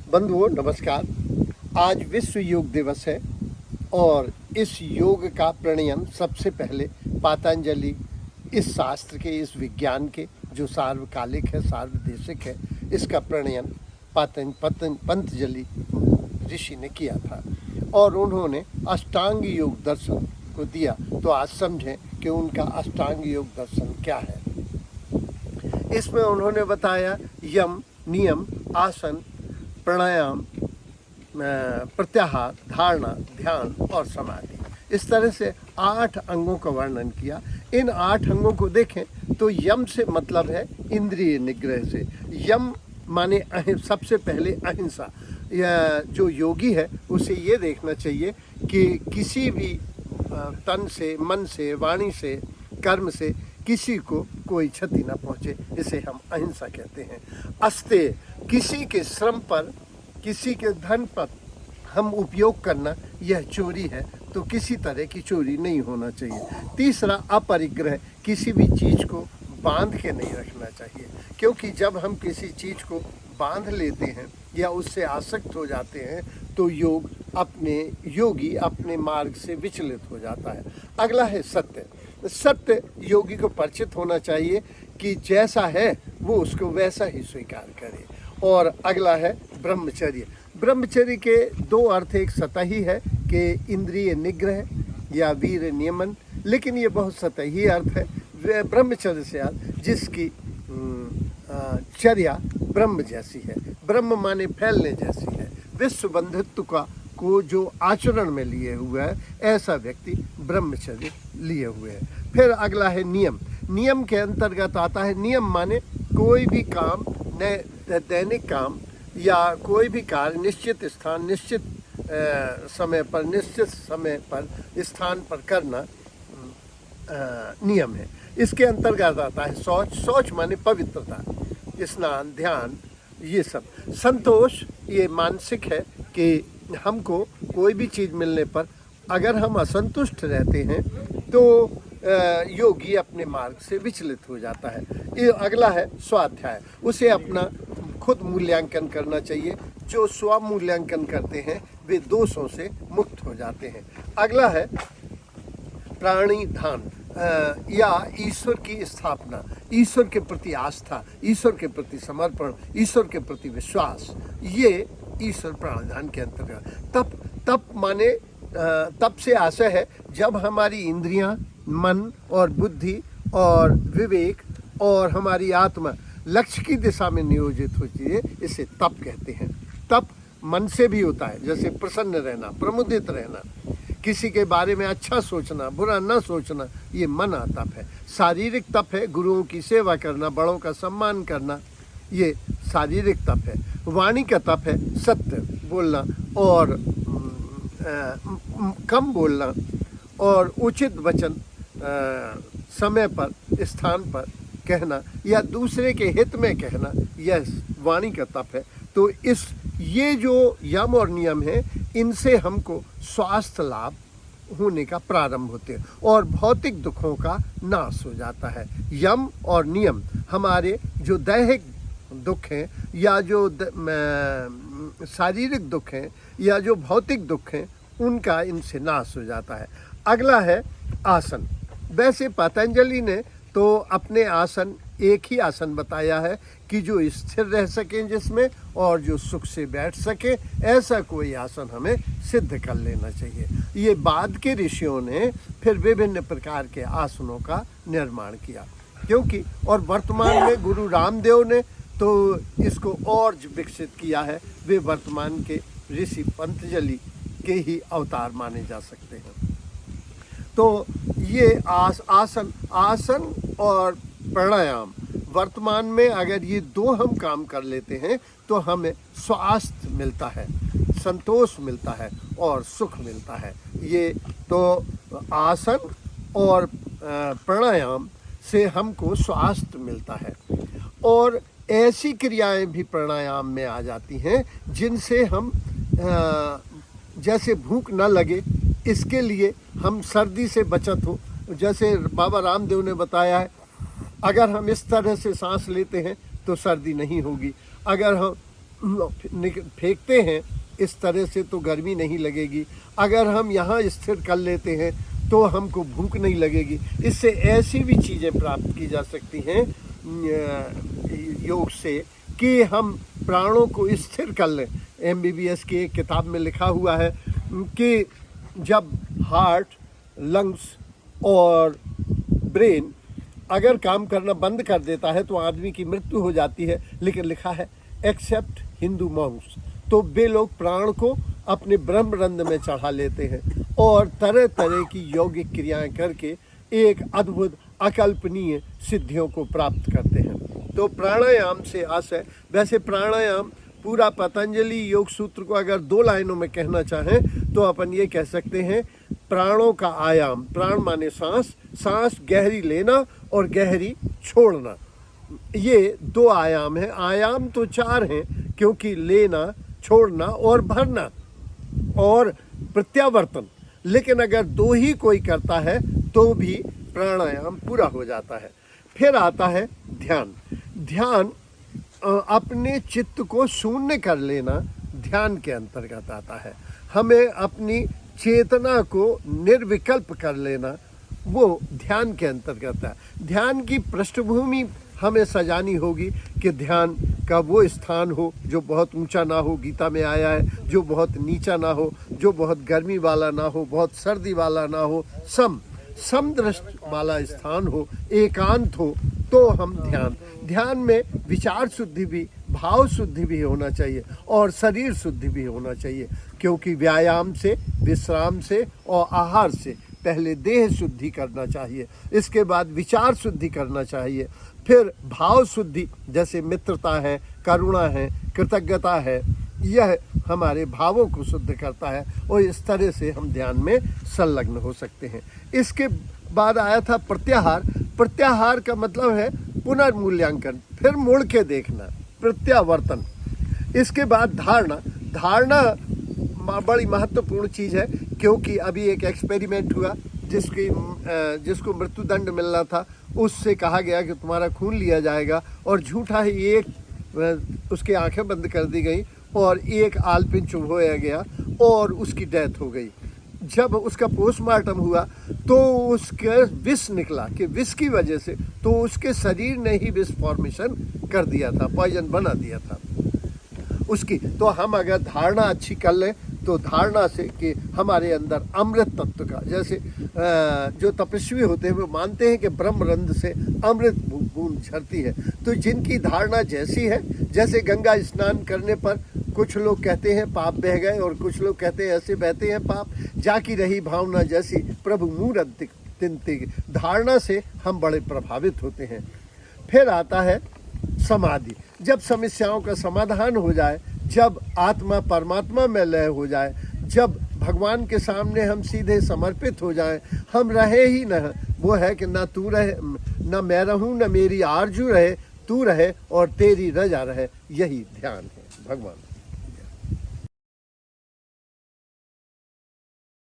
बंधुओं नमस्कार। आज विश्व योग दिवस है और इस योग का प्रणयन सबसे पहले पतंजलि इस शास्त्र के, इस विज्ञान के जो सार्वकालिक है, सार्वदेशिक है, इसका प्रणयन पतंजलि ऋषि ने किया था और उन्होंने अष्टांग योग दर्शन को दिया। तो आज समझें कि उनका अष्टांग योग दर्शन क्या है। इसमें उन्होंने बताया यम, नियम, आसन, प्राणायाम, प्रत्याहार, धारणा, ध्यान और समाधि। इस तरह से 8 अंगों का वर्णन किया। इन 8 अंगों को देखें तो यम से मतलब है इंद्रिय निग्रह से। यम माने सबसे पहले अहिंसा। जो योगी है उसे ये देखना चाहिए कि किसी भी तन से, मन से, वाणी से, कर्म से किसी को कोई क्षति न पहुंचे, इसे हम अहिंसा कहते हैं। अस्तेय, किसी के श्रम पर, किसी के धन पर हम उपयोग करना, यह चोरी है, तो किसी तरह की चोरी नहीं होना चाहिए। तीसरा अपरिग्रह, किसी भी चीज़ को बांध के नहीं रखना चाहिए, क्योंकि जब हम किसी चीज़ को बांध लेते हैं या उससे आसक्त हो जाते हैं तो योगी अपने मार्ग से विचलित हो जाता है। अगला है सत्य। सत्य योगी को परिचित होना चाहिए कि जैसा है वो उसको वैसा ही स्वीकार करे। और अगला है ब्रह्मचर्य। ब्रह्मचर्य के 2 अर्थ, एक सतही है कि इंद्रिय निग्रह या वीर नियमन, लेकिन ये बहुत सतही अर्थ है ब्रह्मचर्य से अर्थ जिसकी चर्या ब्रह्म जैसी है। ब्रह्म माने फैलने जैसी है। विश्व बंधुत्व को जो आचरण में लिए हुआ है, ऐसा व्यक्ति ब्रह्मचर्य लिए हुए है। फिर अगला है नियम। नियम के अंतर्गत आता है, नियम माने कोई भी काम, दैनिक काम या कोई भी कार्य निश्चित स्थान, निश्चित समय पर, निश्चित समय पर, स्थान पर करना नियम है। इसके अंतर्गत आता है शौच। शौच माने पवित्रता, स्नान, ध्यान, ये सब। संतोष, ये मानसिक है कि हमको कोई भी चीज़ मिलने पर अगर हम असंतुष्ट रहते हैं तो योगी अपने मार्ग से विचलित हो जाता है। ये अगला है स्वाध्याय। उसे अपना खुद मूल्यांकन करना चाहिए। जो स्व मूल्यांकन करते हैं वे दोषों से मुक्त हो जाते हैं। अगला है प्राणिधान या ईश्वर की स्थापना, ईश्वर के प्रति आस्था, ईश्वर के प्रति समर्पण, ईश्वर के प्रति विश्वास, ये ईश्वर प्राणिधान के अंतर्गत। तप माने तप से आशय है जब हमारी इंद्रियां, मन और बुद्धि और विवेक और हमारी आत्मा लक्ष्य की दिशा में नियोजित होती है, इसे तप कहते हैं। तप मन से भी होता है, जैसे प्रसन्न रहना, प्रमुदित रहना, किसी के बारे में अच्छा सोचना, बुरा न सोचना, ये मन तप है। शारीरिक तप है गुरुओं की सेवा करना, बड़ों का सम्मान करना, ये शारीरिक तप है। वाणी का तप है सत्य बोलना और कम बोलना और उचित वचन समय पर, स्थान पर कहना या दूसरे के हित में कहना, यह वाणी का तप है। तो ये जो यम और नियम है, इनसे हमको स्वास्थ्य लाभ होने का प्रारंभ होते हैं और भौतिक दुखों का नाश हो जाता है। यम और नियम हमारे जो दैहिक दुख हैं या जो शारीरिक दुख हैं या जो भौतिक दुख हैं, उनका इनसे नाश हो जाता है। अगला है आसन। वैसे पतंजलि ने तो अपने आसन, एक ही आसन बताया है कि जो स्थिर रह सकें जिसमें और जो सुख से बैठ सके, ऐसा कोई आसन हमें सिद्ध कर लेना चाहिए। ये बाद के ऋषियों ने फिर विभिन्न प्रकार के आसनों का निर्माण किया, क्योंकि और वर्तमान में गुरु रामदेव ने तो इसको और विकसित किया है। वे वर्तमान के ऋषि पतंजलि के ही अवतार माने जा सकते हैं। तो ये आसन और प्राणायाम, वर्तमान में अगर ये 2 हम काम कर लेते हैं तो हमें स्वास्थ्य मिलता है, संतोष मिलता है और सुख मिलता है। ये तो आसन और प्राणायाम से हमको स्वास्थ्य मिलता है। और ऐसी क्रियाएं भी प्राणायाम में आ जाती हैं जिनसे हम जैसे भूख न लगे, इसके लिए हम सर्दी से बचत हो। जैसे बाबा रामदेव ने बताया है, अगर हम इस तरह से सांस लेते हैं तो सर्दी नहीं होगी। अगर हम फेंकते हैं इस तरह से तो गर्मी नहीं लगेगी। अगर हम यहाँ स्थिर कर लेते हैं तो हमको भूख नहीं लगेगी। इससे ऐसी भी चीज़ें प्राप्त की जा सकती हैं योग से कि हम प्राणों को स्थिर कर लें। MBBS की एक किताब में लिखा हुआ है कि जब हार्ट, लंग्स और ब्रेन अगर काम करना बंद कर देता है तो आदमी की मृत्यु हो जाती है। लेकिन लिखा है एक्सेप्ट हिंदू मॉन्क्स, तो वे लोग प्राण को अपने ब्रह्मरंध्र में चढ़ा लेते हैं और तरह तरह की यौगिक क्रियाएं करके एक अद्भुत अकल्पनीय सिद्धियों को प्राप्त करते हैं। तो प्राणायाम से आशय, वैसे प्राणायाम पूरा पतंजलि योग सूत्र को अगर 2 लाइनों में कहना चाहें तो अपन ये कह सकते हैं, प्राणों का आयाम, प्राण माने सांस, सांस गहरी लेना और गहरी छोड़ना, ये 2 आयाम हैं। आयाम तो 4 हैं क्योंकि लेना, छोड़ना और भरना और प्रत्यावर्तन, लेकिन अगर 2 ही कोई करता है तो भी प्राणायाम पूरा हो जाता है। फिर आता है ध्यान। ध्यान अपने चित्त को शून्य कर लेना ध्यान के अंतर्गत आता है। हमें अपनी चेतना को निर्विकल्प कर लेना वो ध्यान के अंतर्गत है। ध्यान की पृष्ठभूमि हमें सजानी होगी कि ध्यान का वो स्थान हो जो बहुत ऊंचा ना हो, गीता में आया है, जो बहुत नीचा ना हो, जो बहुत गर्मी वाला ना हो, बहुत सर्दी वाला ना हो, समदृष्टि वाला स्थान हो, एकांत हो, तो हम ध्यान में विचार शुद्धि भी, भाव शुद्धि भी होना चाहिए और शरीर शुद्धि भी होना चाहिए। क्योंकि व्यायाम से, विश्राम से और आहार से पहले देह शुद्धि करना चाहिए, इसके बाद विचार शुद्धि करना चाहिए, फिर भाव शुद्धि जैसे मित्रता है, करुणा है, कृतज्ञता है, यह हमारे भावों को शुद्ध करता है और इस तरह से हम ध्यान में संलग्न हो सकते हैं। इसके बाद आया था प्रत्याहार। प्रत्याहार का मतलब है पुनर्मूल्यांकन, फिर मुड़ के देखना, प्रत्यावर्तन। इसके बाद धारणा। धारणा बड़ी महत्वपूर्ण चीज़ है क्योंकि अभी एक एक्सपेरिमेंट हुआ जिसको मृत्युदंड मिलना था, उससे कहा गया कि तुम्हारा खून लिया जाएगा और झूठा ही एक उसकी आंखें बंद कर दी गई और एक आलपिन चुभोया गया और उसकी डेथ हो गई। जब उसका पोस्टमार्टम हुआ तो उसके विष निकला कि विष की वजह से तो उसके शरीर ने ही विष फॉर्मेशन कर दिया था, पॉइजन बना दिया था उसकी। तो हम अगर धारणा अच्छी कर लें तो धारणा से कि हमारे अंदर अमृत तत्व का, जैसे जो तपस्वी होते हैं वो मानते हैं कि ब्रह्मरंध्र से अमृत बूंद झरती है। तो जिनकी धारणा जैसी है, जैसे गंगा स्नान करने पर कुछ लोग कहते हैं पाप बह गए और कुछ लोग कहते हैं ऐसे बहते हैं पाप, जाकी रही भावना जैसी प्रभु मूरत तिनतिग। धारणा से हम बड़े प्रभावित होते हैं। फिर आता है समाधि। जब समस्याओं का समाधान हो जाए, जब आत्मा परमात्मा में लय हो जाए, जब भगवान के सामने हम सीधे समर्पित हो जाएं, हम रहे ही न, वो है कि ना तू रहे, ना मैं रहूं, ना मेरी आरजू रहे, तू रहे और तेरी रजा रहे, यही ध्यान है भगवान।